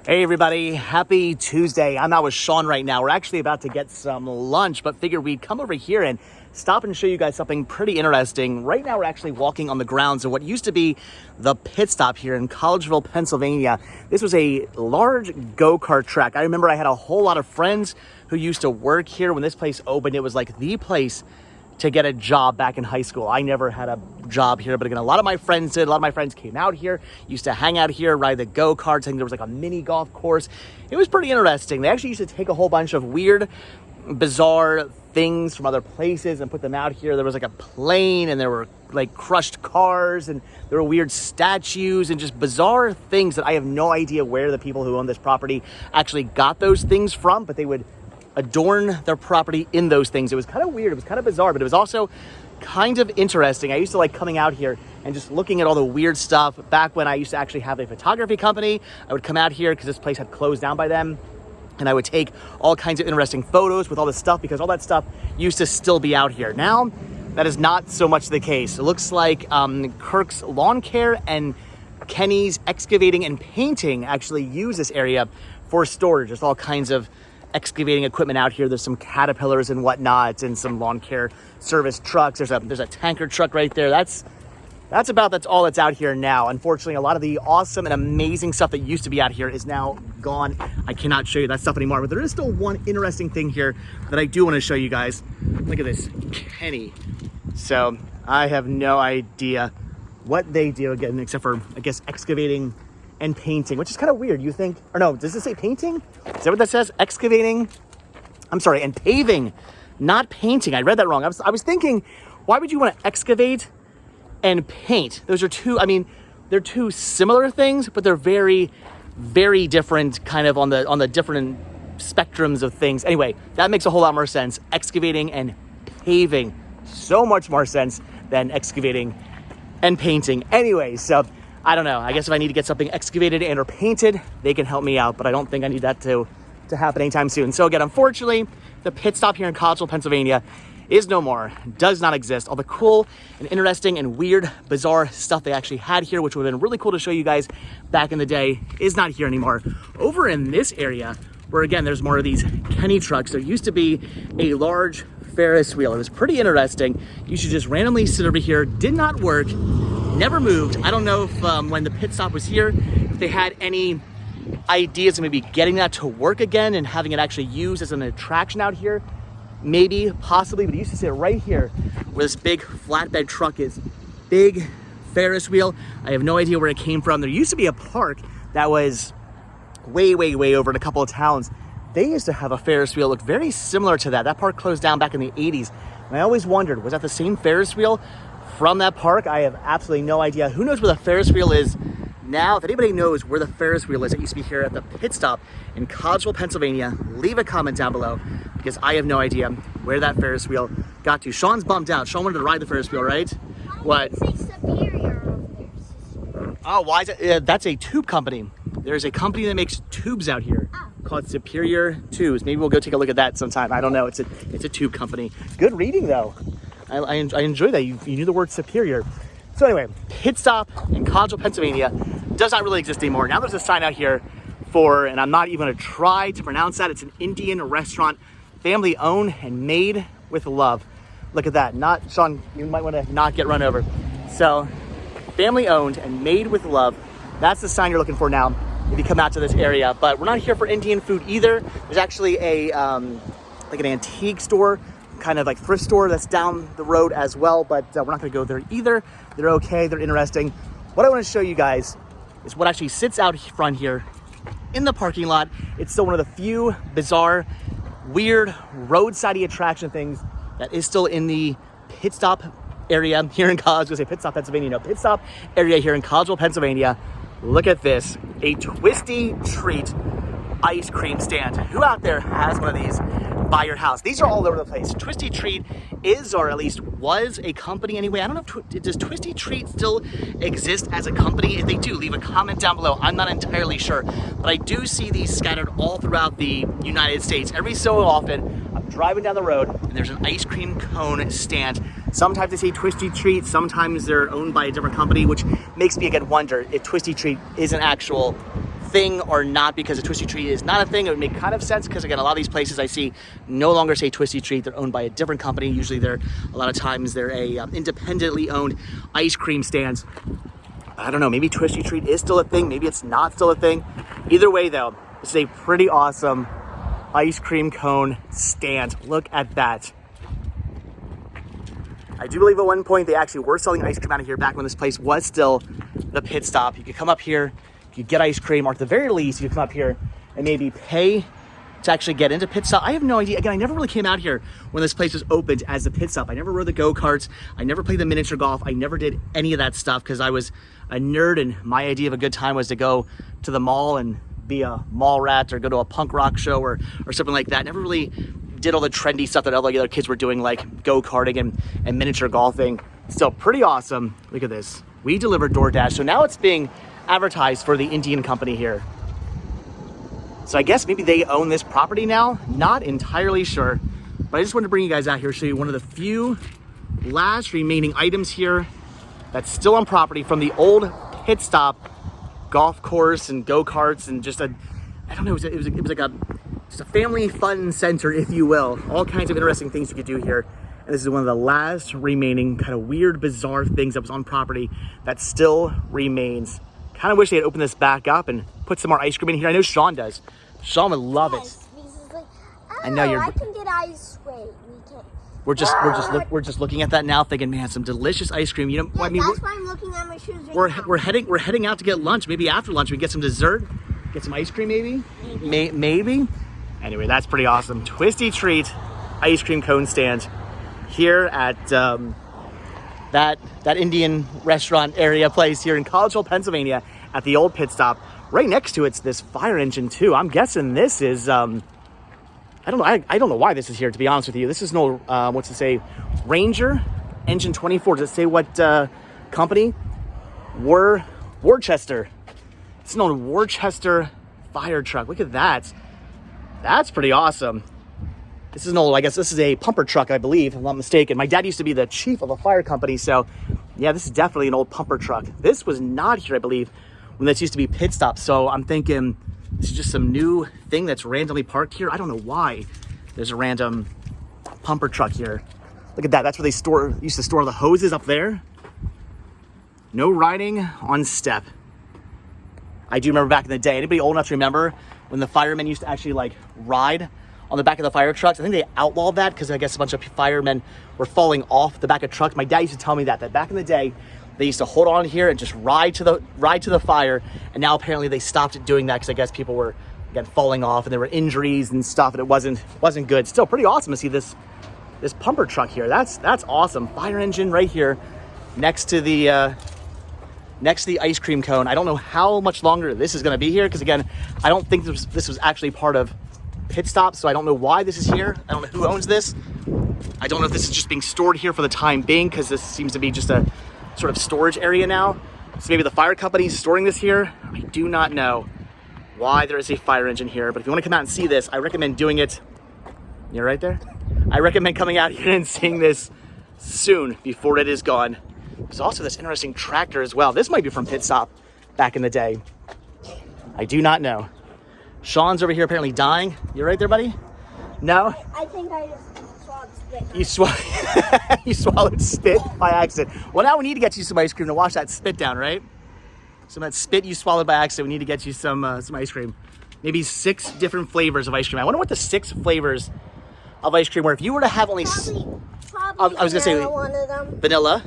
Hey everybody, happy Tuesday. I'm out with Sean right now. We're actually about to get some lunch, but figured we'd come over here and stop and show you guys something pretty interesting. Right now we're actually walking on the grounds of what used to be the Pitstop here in Collegeville, Pennsylvania. This was a large go-kart track. I remember I had a whole lot of friends who used to work here when this place opened. It was like the place to get a job back in high school. I never had a job here, but again, a lot of my friends did. A lot of my friends came out here, used to hang out here, ride the go-karts. I think there was like a mini golf course. It was pretty interesting. They actually used to take a whole bunch of weird, bizarre things from other places and put them out here. There was like a plane and there were like crushed cars and there were weird statues and just bizarre things that I have no idea where the people who own this property actually got those things from, but they would adorn their property in those things. It was kind of weird. It was kind of bizarre, but it was also kind of interesting. I used to like coming out here and just looking at all the weird stuff. Back when I used to actually have a photography company, I would come out here because this place had closed down by then, and I would take all kinds of interesting photos with all this stuff because all that stuff used to still be out here. Now, that is not so much the case. It looks like Kirk's Lawn Care and Kenny's Excavating and Painting actually use this area for storage. There's all kinds of excavating equipment out here. There's some Caterpillars and whatnot and some lawn care service trucks. There's a tanker truck right there. That's all that's out here now. Unfortunately, a lot of the awesome and amazing stuff that used to be out here is now gone. I cannot show you that stuff anymore, but there is still one interesting thing here that I do want to show you guys. Look at this, Kenny. So I have no idea what they do again, except for, I guess, excavating and painting, which is kind of weird. You think, or no, does it say painting? Is that what that says? Excavating, I'm sorry, and paving, not painting. I read that wrong. I was thinking, why would you want to excavate and paint? Those are two, I mean, they're two similar things, but they're very, very different kind of on the different spectrums of things. Anyway, that makes a whole lot more sense. Excavating and paving, so much more sense than excavating and painting. Anyway, so I don't know. I guess if I need to get something excavated and or painted, they can help me out, but I don't think I need that to happen anytime soon. So again, unfortunately, the Pitstop here in Collegeville, Pennsylvania is no more, does not exist. All the cool and interesting and weird, bizarre stuff they actually had here, which would have been really cool to show you guys back in the day, is not here anymore. Over in this area, where again, there's more of these Kenny trucks, there used to be a large Ferris wheel. It was pretty interesting. You should just randomly sit over here, did not work, never moved. I don't know if when the Pitstop was here, if they had any ideas of maybe getting that to work again and having it actually used as an attraction out here. Maybe, possibly, but it used to sit right here where this big flatbed truck is. Big Ferris wheel. I have no idea where it came from. There used to be a park that was way, way, way over in a couple of towns. They used to have a Ferris wheel that looked very similar to that. That park closed down back in the 80s. And I always wondered, was that the same Ferris wheel from that park? I have absolutely no idea. Who knows where the Ferris wheel is now? If anybody knows where the Ferris wheel is, it used to be here at the Pitstop in Collegeville, Pennsylvania, leave a comment down below because I have no idea where that Ferris wheel got to. Sean's bummed out. Sean wanted to ride the Ferris wheel, right? What? Oh, why is it? That's a tube company. There's a company that makes tubes out here called Superior Tubes. Maybe we'll go take a look at that sometime. I don't know. It's a tube company. Good reading though. I enjoy that. You knew the word superior. So anyway, Pitstop in Collegeville, Pennsylvania does not really exist anymore. Now there's a sign out here for, and I'm not even gonna try to pronounce that. It's an Indian restaurant, family owned and made with love. Look at that. Not, Sean, you might wanna not get run over. So, family owned and made with love. That's the sign you're looking for now if you come out to this area. But we're not here for Indian food either. There's actually a, like an antique store, kind of like thrift store that's down the road as well, but we're not gonna go there either. They're okay, they're interesting. What I wanna show you guys is what actually sits out front here in the parking lot. It's still one of the few bizarre, weird, roadside attraction things that is still in the Pitstop area here in Collegeville. I was gonna say Pitstop, Pennsylvania, no, Pitstop area here in Collegeville, Pennsylvania. Look at this, a Twisty Treat ice cream stand. Who out there has one of these by your house? These are all over the place. Twisty Treat is, or at least was, a company anyway. I don't know if does Twisty Treat still exist as a company? If they do, leave a comment down below. I'm not entirely sure, but I do see these scattered all throughout the United States. Every so often, I'm driving down the road and there's an ice cream cone stand. Sometimes they say Twisty Treat, sometimes they're owned by a different company, which makes me again wonder if Twisty Treat is an actual thing or not, because a Twisty Treat is not a thing. It would make kind of sense because, again, a lot of these places I see no longer say Twisty Treat. They're owned by a different company. Usually a lot of times they're a independently owned ice cream stand. I don't know, maybe Twisty Treat is still a thing. Maybe it's not still a thing. Either way, though, this is a pretty awesome ice cream cone stand. Look at that. I do believe at one point they actually were selling ice cream out of here back when this place was still the Pitstop. You could come up here, you get ice cream, or at the very least, you could come up here and maybe pay to actually get into Pitstop. I have no idea. Again, I never really came out here when this place was opened as the Pitstop. I never rode the go-karts. I never played the miniature golf. I never did any of that stuff because I was a nerd, and my idea of a good time was to go to the mall and be a mall rat or go to a punk rock show or something like that. Never really did all the trendy stuff that all the other kids were doing, like go-karting and miniature golfing. Still pretty awesome. Look at this. We deliver DoorDash. So now it's being advertised for the Indian company here. So I guess maybe they own this property now. Not entirely sure. But I just wanted to bring you guys out here, show you one of the few last remaining items here that's still on property from the old Pitstop golf course and go-karts, and just I don't know, it was like just a family fun center, if you will. All kinds of interesting things you could do here. And this is one of the last remaining kind of weird, bizarre things that was on property that still remains. Kind of wish they had opened this back up and put some more ice cream in here. I know Sean does. Sean would love it. Like, I know I can get ice. Wait, we can't. We're just looking at that now, thinking, man, some delicious ice cream. You know, Yeah, I mean, that's why I'm looking at my shoes right now. we're heading out to get lunch. Maybe after lunch we get some dessert, get some ice cream, maybe. Maybe. Anyway, that's pretty awesome. Twisty Treat ice cream cone stand here at that Indian restaurant area place here in Collegeville, Pennsylvania, at the old Pitstop. Right next to it's this fire engine too. I'm guessing this is I don't know why this is here, to be honest with you. This is no what's it say, Ranger Engine 24. Does it say what company? Worcester. It's an old Worcester fire truck. Look at that. That's pretty awesome. This is an old, I guess this is a pumper truck, I believe, if I'm not mistaken. My dad used to be the chief of a fire company, so yeah, this is definitely an old pumper truck. This was not here, I believe, when this used to be Pitstop, so I'm thinking this is just some new thing that's randomly parked here. I don't know why there's a random pumper truck here. Look at that. That's where they used to store the hoses up there. No riding on step. I do remember back in the day. Anybody old enough to remember when the firemen used to actually like ride on the back of the fire trucks? I think they outlawed that because I guess a bunch of firemen were falling off the back of trucks. My dad used to tell me that back in the day, they used to hold on here and just ride to the fire. And now apparently they stopped doing that because I guess people were, again, falling off and there were injuries and stuff, and it wasn't good. Still pretty awesome to see this pumper truck here. That's awesome. Fire engine right here next to the ice cream cone. I don't know how much longer this is going to be here because, again, I don't think this was actually part of Pitstop, so I don't know why this is here. I don't know who owns this. I don't know if this is just being stored here for the time being because this seems to be just a sort of storage area now. So maybe the fire company is storing this here. I do not know why there is a fire engine here, but if you want to come out and see this, I recommend doing it. You're right there. I recommend coming out here and seeing this soon before it is gone. There's also this interesting tractor as well. This might be from Pitstop back in the day. I do not know. Sean's over here apparently dying. You right there, buddy? No? I think I just swallowed spit. You swallowed spit by accident. Well, now we need to get you some ice cream to wash that spit down, right? Some of that spit you swallowed by accident, we need to get you some ice cream. Maybe 6 different flavors of ice cream. I wonder what the 6 flavors of ice cream were. If you were to have only... Probably I was going to say one of them. Vanilla,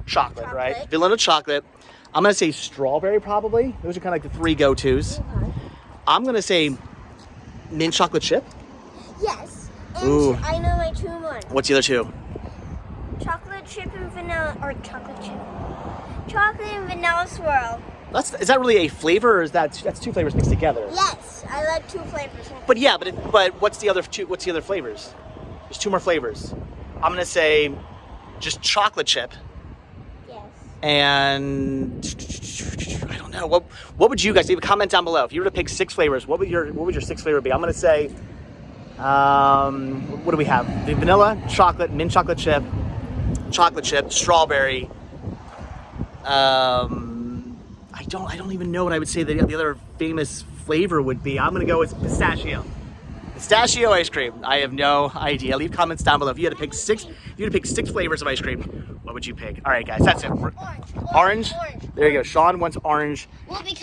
chocolate, right? Vanilla, chocolate. I'm going to say strawberry, probably. Those are kind of like the 3 go-tos. Okay. I'm going to say mint chocolate chip. Yes. And Ooh. I know my 2 more. What's the other 2? Chocolate chip and vanilla, or chocolate chip. Chocolate and vanilla swirl. Is that really a flavor, or that's 2 flavors mixed together? Yes, I like 2 flavors. But what's the other 2? What's the other flavors? There's 2 more flavors. I'm gonna say just chocolate chip. Yes. And I don't know. What would you guys leave a comment down below? If you were to pick 6 flavors, what would your 6th flavor be? I'm gonna say, what do we have? The vanilla, chocolate, mint chocolate chip, strawberry. I don't even know what I would say the other famous flavor would be. I'm gonna go with pistachio. Pistachio ice cream. I have no idea. Leave comments down below. If you had to pick six flavors of ice cream, what would you pick? All right, guys, that's it. Orange. There you go. Sean wants orange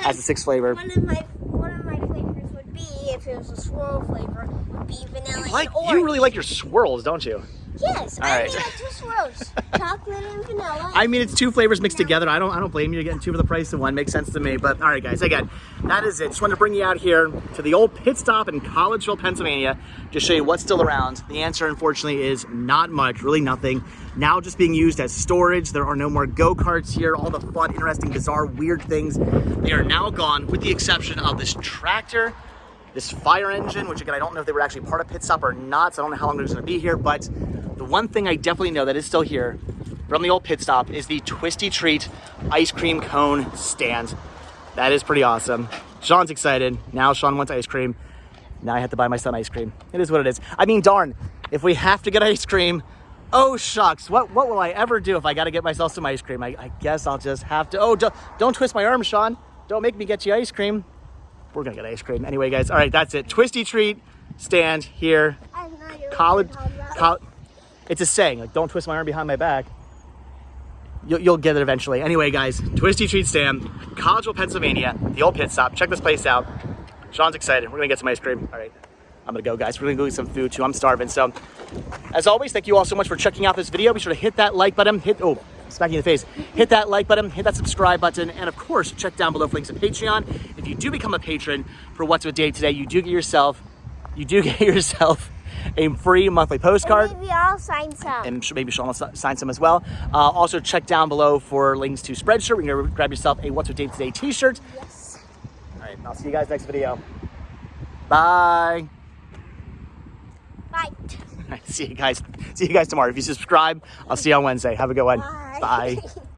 as the sixth flavor. One of my flavors would be, if it was a swirl flavor, would be vanilla and orange. You really like your swirls, don't you? Yes, All I right. only have 2 swirls, chocolate and vanilla. I mean, it's 2 flavors mixed together. I don't blame you. You're getting 2 for the price of 1. Makes sense to me. But all right, guys, again, that is it. Just wanted to bring you out here to the old pit stop in Collegeville, Pennsylvania, to show you what's still around. The answer, unfortunately, is not much, really nothing. Now just being used as storage. There are no more go-karts here. All the fun, interesting, bizarre, weird things, they are now gone, with the exception of this tractor, this fire engine, which again, I don't know if they were actually part of Pitstop or not, so I don't know how long they're going to be here, but the one thing I definitely know that is still here from the old pit stop is the Twisty Treat ice cream cone stand. That is pretty awesome. Sean's excited. Now Sean wants ice cream. Now I have to buy my son ice cream. It is what it is. I mean, darn, if we have to get ice cream, oh shucks, what will I ever do if I got to get myself some ice cream? I guess I'll just have to. Oh, don't twist my arm, Sean. Don't make me get you ice cream. We're gonna get ice cream. Anyway, guys, all right, that's it. Twisty Treat stand here. It's a saying, like, don't twist my arm behind my back. You'll get it eventually. Anyway, guys, Twisty Treat stand, Collegeville, Pennsylvania, the old pit stop. Check this place out. Sean's excited. We're gonna get some ice cream. All right, I'm gonna go, guys. We're gonna go get some food too. I'm starving. So, as always, thank you all so much for checking out this video. Be sure to hit that like button. Smack you in the face. Hit that like button, hit that subscribe button, and of course, check down below for links to Patreon. If you do become a patron for What's With Dave today, you do get yourself a free monthly postcard. And maybe I'll sign some. And maybe Sean will sign some as well. Also, check down below for links to Spreadshirt. You're going to grab yourself a What's With Dave Today t-shirt. Yes. All right, I'll see you guys next video. Bye. Bye. All right, see you guys tomorrow. If you subscribe, I'll see you on Wednesday. Have a good one. Bye. Bye.